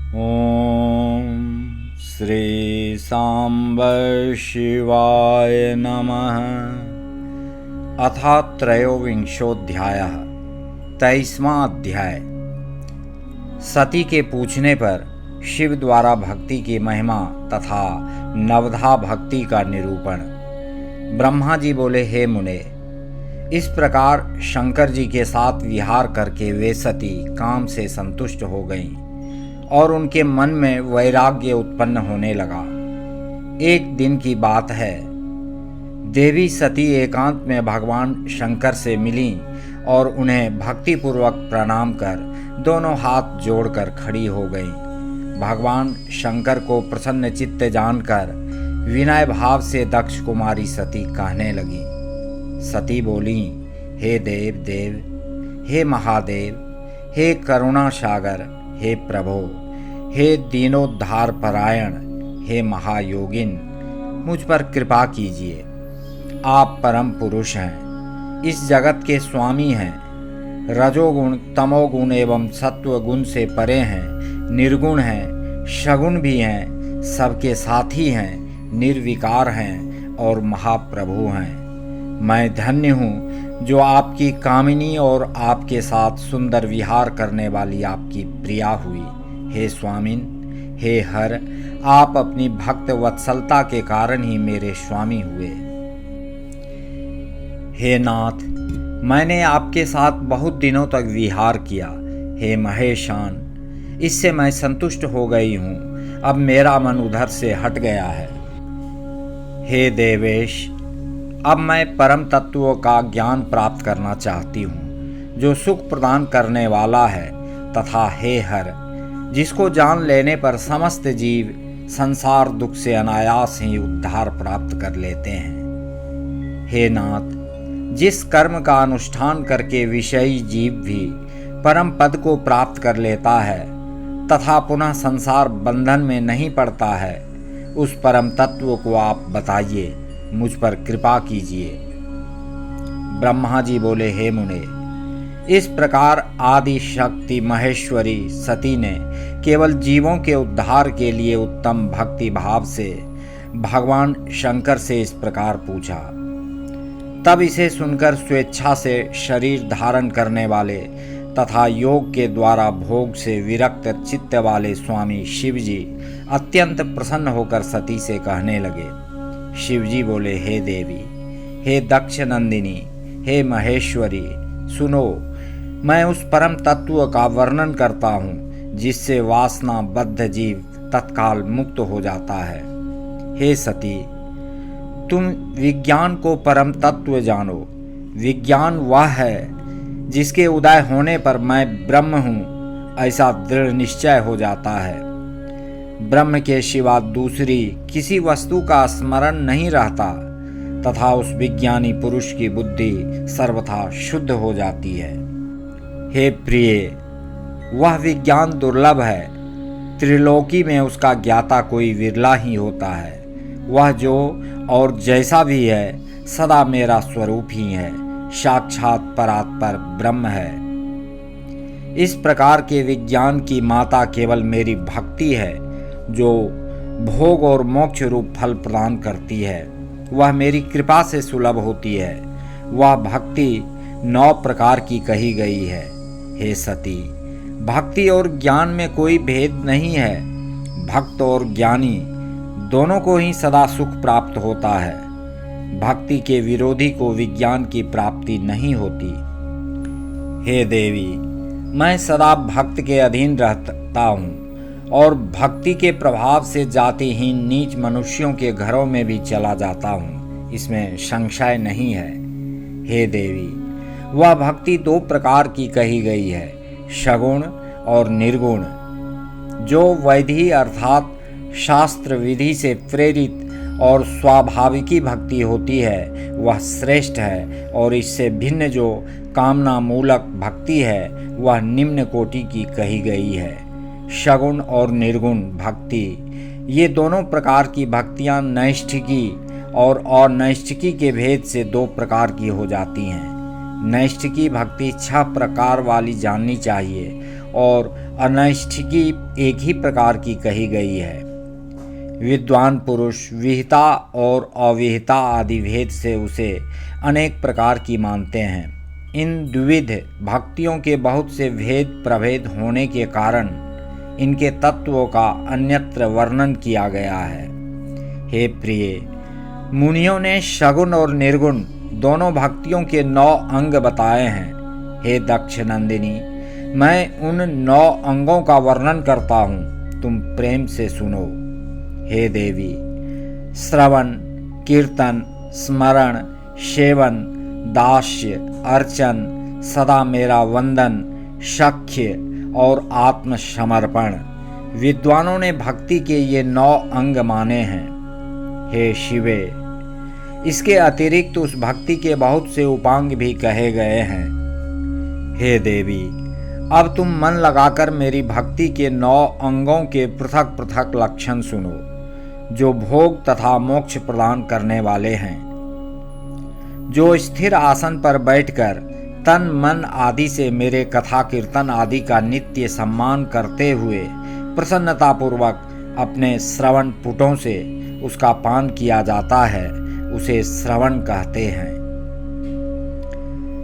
ॐ श्री सांब शिवाय नमः। अथ त्रयोविंशोऽध्यायः। 23वां अध्याय। सती के पूछने पर शिव द्वारा भक्ति की महिमा तथा नवधा भक्ति का निरूपण। ब्रह्मा जी बोले, हे मुने, इस प्रकार शंकर जी के साथ विहार करके वे सती काम से संतुष्ट हो गईं और उनके मन में वैराग्य उत्पन्न होने लगा। एक दिन की बात है, देवी सती एकांत में भगवान शंकर से मिलीं और उन्हें भक्तिपूर्वक प्रणाम कर दोनों हाथ जोड़कर खड़ी हो गईं। भगवान शंकर को प्रसन्न चित्त जानकर विनय भाव से दक्ष कुमारी सती कहने लगी। सती बोली, हे देव देव, हे महादेव, हे करुणा सागर, हे प्रभो, हे दीनोद्धार परायण, हे महायोगिन, मुझ पर कृपा कीजिए। आप परम पुरुष हैं, इस जगत के स्वामी हैं, रजोगुण तमोगुण एवं सत्व गुण से परे हैं, निर्गुण हैं, सगुण भी हैं, सबके साथी हैं, निर्विकार हैं और महाप्रभु हैं। मैं धन्य हूँ जो आपकी कामिनी और आपके साथ सुंदर विहार करने वाली आपकी प्रिया हुई। हे स्वामिन, हे हर, आप अपनी भक्त वत्सलता के कारण ही मेरे स्वामी हुए। हे नाथ, मैंने आपके साथ बहुत दिनों तक विहार किया। हे महेशान, इससे मैं संतुष्ट हो गई हूँ। अब मेरा मन उधर से हट गया है। हे देवेश, अब मैं परम तत्वों का ज्ञान प्राप्त करना चाहती हूँ जो सुख प्रदान करने वाला है, तथा हे हर, जिसको जान लेने पर समस्त जीव संसार दुख से अनायास ही उद्धार प्राप्त कर लेते हैं। हे नाथ, जिस कर्म का अनुष्ठान करके विषयी जीव भी परम पद को प्राप्त कर लेता है तथा पुनः संसार बंधन में नहीं पड़ता है, उस परम तत्व को आप बताइए, मुझ पर कृपा कीजिए। ब्रह्मा जी बोले, हे मुने, इस प्रकार आदि शक्ति महेश्वरी सती ने केवल जीवों के उद्धार के लिए उत्तम भक्ति भाव से भगवान शंकर से इस प्रकार पूछा। तब इसे सुनकर स्वेच्छा से शरीर धारण करने वाले तथा योग के द्वारा भोग से विरक्त चित्त वाले स्वामी शिव जी अत्यंत प्रसन्न होकर सती से कहने लगे। शिव जी बोले, हे देवी, हे दक्ष नंदिनी, हे महेश्वरी, सुनो, मैं उस परम तत्व का वर्णन करता हूँ जिससे वासना बद्ध जीव तत्काल मुक्त हो जाता है। हे सती, तुम विज्ञान को परम तत्व जानो। विज्ञान वह है जिसके उदय होने पर मैं ब्रह्म हूँ ऐसा दृढ़ निश्चय हो जाता है। ब्रह्म के सिवा दूसरी किसी वस्तु का स्मरण नहीं रहता तथा उस विज्ञानी पुरुष की बुद्धि सर्वथा शुद्ध हो जाती है। हे प्रिय, वह विज्ञान दुर्लभ है। त्रिलोकी में उसका ज्ञाता कोई विरला ही होता है। वह जो और जैसा भी है सदा मेरा स्वरूप ही है, साक्षात परात्पर ब्रह्म है। इस प्रकार के विज्ञान की माता केवल मेरी भक्ति है जो भोग और मोक्ष रूप फल प्रदान करती है। वह मेरी कृपा से सुलभ होती है। वह भक्ति 9 प्रकार की कही गई है। हे सती, भक्ति और ज्ञान में कोई भेद नहीं है। भक्त और ज्ञानी दोनों को ही सदा सुख प्राप्त होता है। भक्ति के विरोधी को विज्ञान की प्राप्ति नहीं होती। हे देवी, मैं सदा भक्त के अधीन रहता हूँ और भक्ति के प्रभाव से जातिहीन नीच मनुष्यों के घरों में भी चला जाता हूँ, इसमें संशय नहीं है। हे देवी, वह भक्ति 2 प्रकार की कही गई है, सगुण और निर्गुण। जो वैधि अर्थात शास्त्र विधि से प्रेरित और स्वाभाविकी भक्ति होती है वह श्रेष्ठ है, और इससे भिन्न जो कामना मूलक भक्ति है वह निम्न कोटि की कही गई है। सगुण और निर्गुण भक्ति, ये दोनों प्रकार की भक्तियाँ नैष्ठिकी और अनैष्ठिकी के भेद से 2 प्रकार की हो जाती हैं। नैष्ठिकी भक्ति 6 प्रकार वाली जाननी चाहिए और अनैष्ठिकी एक ही प्रकार की कही गई है। विद्वान पुरुष विहिता और अविहिता आदि भेद से उसे अनेक प्रकार की मानते हैं। इन द्विविध भक्तियों के बहुत से भेद प्रभेद होने के कारण इनके तत्वों का अन्यत्र वर्णन किया गया है। हे प्रिय, मुनियों ने सगुण और निर्गुण दोनों भक्तियों के 9 अंग बताए हैं। हे दक्ष नंदिनी, मैं उन 9 अंगों का वर्णन करता हूँ, तुम प्रेम से सुनो। हे देवी, श्रवण, कीर्तन, स्मरण, सेवन, दास्य, अर्चन, सदा मेरा वंदन, सख्य और आत्मसमर्पण विद्वानों ने भक्ति के ये 9 अंग माने हैं। हे शिवे, इसके अतिरिक्त उस भक्ति के बहुत से उपांग भी कहे गए हैं। हे देवी, अब तुम मन लगाकर मेरी भक्ति के 9 अंगों के पृथक पृथक लक्षण सुनो, जो भोग तथा मोक्ष प्रदान करने वाले हैं। जो स्थिर आसन पर बैठकर तन मन आदि से मेरे कथा कीर्तन आदि का नित्य सम्मान करते हुए प्रसन्नतापूर्वक अपने श्रवण पुटों से उसका पान किया जाता है, उसे श्रवण कहते हैं।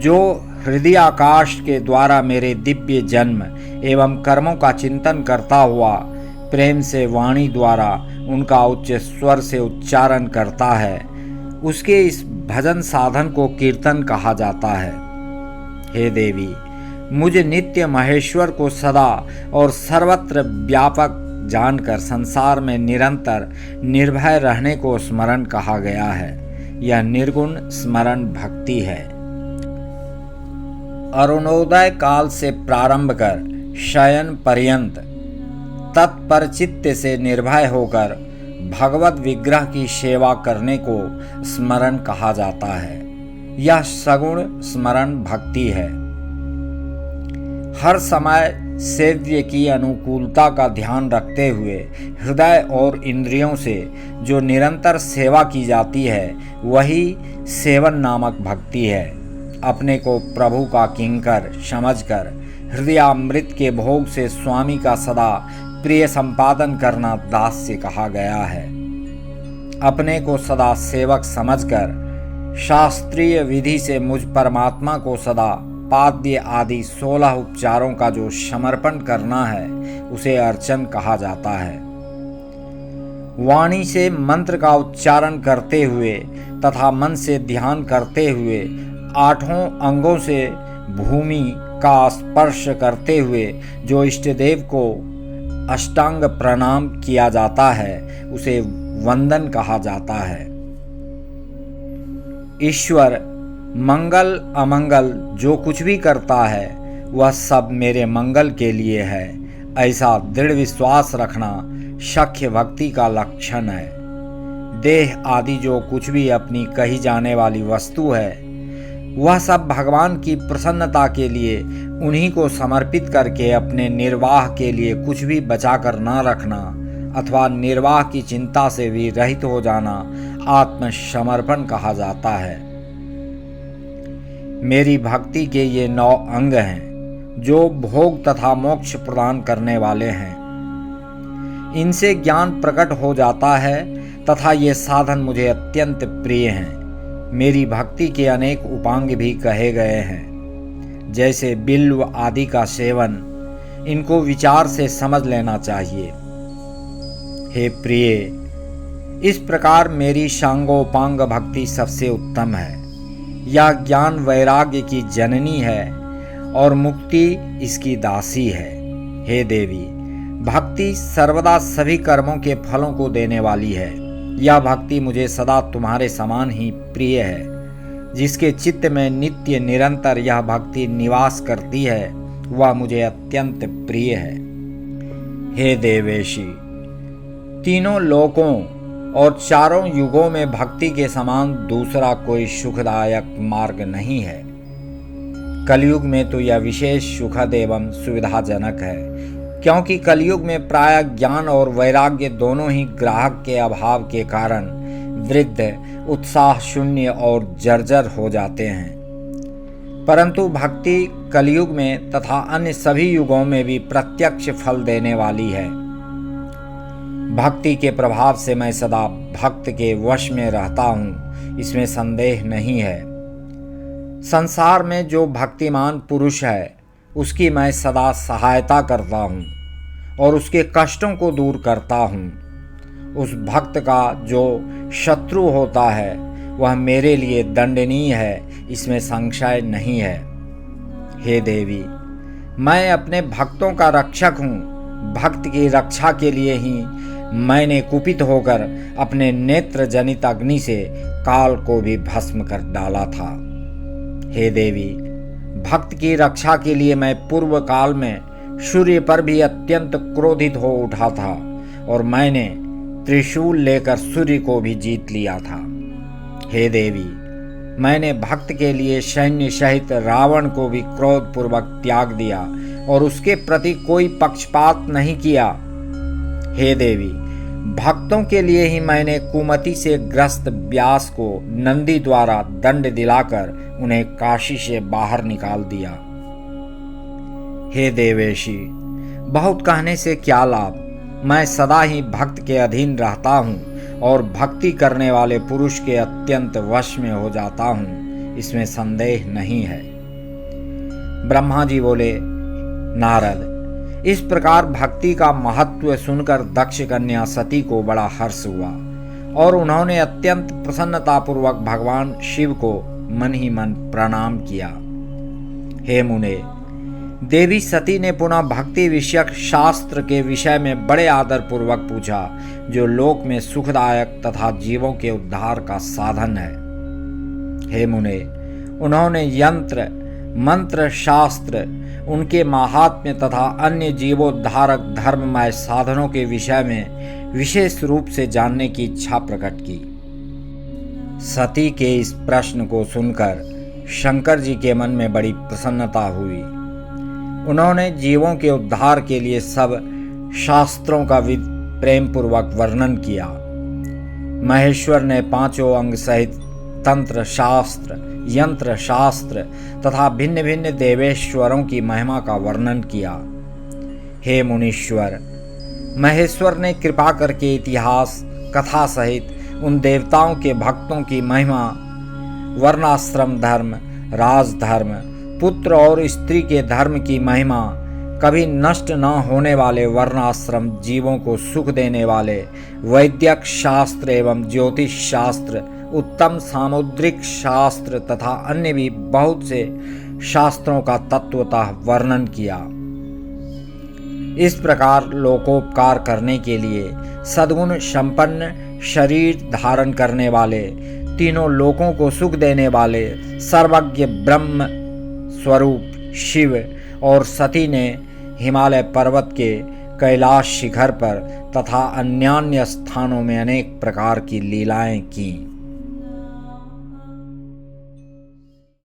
जो हृदय आकाश के द्वारा मेरे दिव्य जन्म एवं कर्मों का चिंतन करता हुआ प्रेम से वाणी द्वारा उनका उच्च स्वर से उच्चारण करता है, उसके इस भजन साधन को कीर्तन कहा जाता है। हे देवी, मुझे नित्य महेश्वर को सदा और सर्वत्र व्यापक जानकर संसार में निरंतर निर्भय रहने को स्मरण कहा गया है। यह निर्गुण स्मरण भक्ति है। अरुणोदय काल से प्रारंभ कर शयन पर्यंत तत्पर चित्त से निर्भय होकर भगवत विग्रह की सेवा करने को स्मरण कहा जाता है। यह सगुण स्मरण भक्ति है। हर समय सेव्य की अनुकूलता का ध्यान रखते हुए हृदय और इंद्रियों से जो निरंतर सेवा की जाती है, वही सेवन नामक भक्ति है। अपने को प्रभु का किंकर समझकर हृदयामृत के भोग से स्वामी का सदा प्रिय संपादन करना दास्य कहा गया है। अपने को सदा सेवक समझकर शास्त्रीय विधि से मुझ परमात्मा को सदा पाद्य आदि 16 उपचारों का जो समर्पण करना है, उसे अर्चन कहा जाता है। वाणी से मंत्र का उच्चारण करते हुए तथा मन से ध्यान करते हुए 8 अंगों से भूमि का स्पर्श करते हुए जो इष्टदेव को अष्टांग प्रणाम किया जाता है, उसे वंदन कहा जाता है। ईश्वर मंगल अमंगल जो कुछ भी करता है, वह सब मेरे मंगल के लिए है, ऐसा दृढ़ विश्वास रखना सख्य भक्ति का लक्षण है। देह आदि जो कुछ भी अपनी कही जाने वाली वस्तु है, वह सब भगवान की प्रसन्नता के लिए उन्हीं को समर्पित करके अपने निर्वाह के लिए कुछ भी बचा कर न रखना अथवा निर्वाह की चिंता से भी रहित हो जाना आत्मसमर्पण कहा जाता है। मेरी भक्ति के ये 9 अंग हैं, जो भोग तथा मोक्ष प्रदान करने वाले हैं। इनसे ज्ञान प्रकट हो जाता है तथा ये साधन मुझे अत्यंत प्रिय हैं। मेरी भक्ति के अनेक उपांग भी कहे गए हैं, जैसे बिल्व आदि का सेवन। इनको विचार से समझ लेना चाहिए। हे प्रिय, इस प्रकार मेरी सांगोपांग भक्ति सबसे उत्तम है। यह ज्ञान वैराग्य की जननी है और मुक्ति इसकी दासी है। हे देवी, भक्ति सर्वदा सभी कर्मों के फलों को देने वाली है। यह भक्ति मुझे सदा तुम्हारे समान ही प्रिय है। जिसके चित्त में नित्य निरंतर यह भक्ति निवास करती है, वह मुझे अत्यंत प्रिय है। हे देवेशी, तीनों लोकों और चारों युगों में भक्ति के समान दूसरा कोई सुखदायक मार्ग नहीं है। कलयुग में तो यह विशेष सुखद एवं सुविधाजनक है, क्योंकि कलयुग में प्राय ज्ञान और वैराग्य दोनों ही ग्राहक के अभाव के कारण वृद्ध, उत्साह शून्य और जर्जर हो जाते हैं। परंतु भक्ति कलयुग में तथा अन्य सभी युगों में भी प्रत्यक्ष फल देने वाली है। भक्ति के प्रभाव से मैं सदा भक्त के वश में रहता हूँ, इसमें संदेह नहीं है। संसार में जो भक्तिमान पुरुष है उसकी मैं सदा सहायता करता हूँ और उसके कष्टों को दूर करता हूँ। उस भक्त का जो शत्रु होता है वह मेरे लिए दंडनीय है, इसमें संशय नहीं है। हे देवी, मैं अपने भक्तों का रक्षक हूँ। भक्त की रक्षा के लिए ही मैंने कुपित होकर अपने नेत्र जनित अग्नि से काल को भी भस्म कर डाला था। हे देवी, भक्त की रक्षा के लिए मैं पूर्व काल में सूर्य पर भी अत्यंत क्रोधित हो उठा था और मैंने त्रिशूल लेकर सूर्य को भी जीत लिया था। हे देवी, मैंने भक्त के लिए सैन्य सहित रावण को भी क्रोधपूर्वक त्याग दिया और उसके प्रति कोई पक्षपात नहीं किया। हे देवी, भक्तों के लिए ही मैंने कुमति से ग्रस्त व्यास को नंदी द्वारा दंड दिलाकर उन्हें काशी से बाहर निकाल दिया। हे देवेशी, बहुत कहने से क्या लाभ। मैं सदा ही भक्त के अधीन रहता हूँ और भक्ति करने वाले पुरुष के अत्यंत वश में हो जाता हूँ, इसमें संदेह नहीं है। ब्रह्मा जी बोले, नारद, इस प्रकार भक्ति का महत्व सुनकर दक्ष कन्या सती को बड़ा हर्ष हुआ और उन्होंने अत्यंत प्रसन्नतापूर्वक भगवान शिव को मन ही मन प्रणाम किया। हे मुने, देवी सती ने पुनः भक्ति विषयक शास्त्र के विषय में बड़े आदर पूर्वक पूछा, जो लोक में सुखदायक तथा जीवों के उद्धार का साधन है। हे मुने, उन्होंने यंत्र मंत्र शास्त्र, उनके महात्म्य तथा अन्य जीवोद्धारक धर्ममय साधनों के विषय में विशेष रूप से जानने की इच्छा प्रकट की। सती के इस प्रश्न को सुनकर शंकर जी के मन में बड़ी प्रसन्नता हुई। उन्होंने जीवों के उद्धार के लिए सब शास्त्रों का प्रेम पूर्वक वर्णन किया। महेश्वर ने पांचों अंग सहित तंत्र शास्त्र, यंत्र शास्त्र तथा भिन्न भिन्न देवेश्वरों की महिमा का वर्णन किया। हे मुनीश्वर, महेश्वर ने कृपा करके इतिहास कथा सहित उन देवताओं के भक्तों की महिमा, वर्णाश्रम धर्म, राजधर्म, पुत्र और स्त्री के धर्म की महिमा, कभी नष्ट न होने वाले वर्णाश्रम जीवों को सुख देने वाले वैद्यक शास्त्र एवं ज्योतिष शास्त्र, उत्तम सामुद्रिक शास्त्र तथा अन्य भी बहुत से शास्त्रों का तत्वतः वर्णन किया। इस प्रकार लोकोपकार करने के लिए सद्गुण संपन्न शरीर धारण करने वाले, तीनों लोकों को सुख देने वाले सर्वज्ञ ब्रह्म स्वरूप शिव और सती ने हिमालय पर्वत के कैलाश शिखर पर तथा अन्यान्य स्थानों में अनेक प्रकार की लीलाएं की।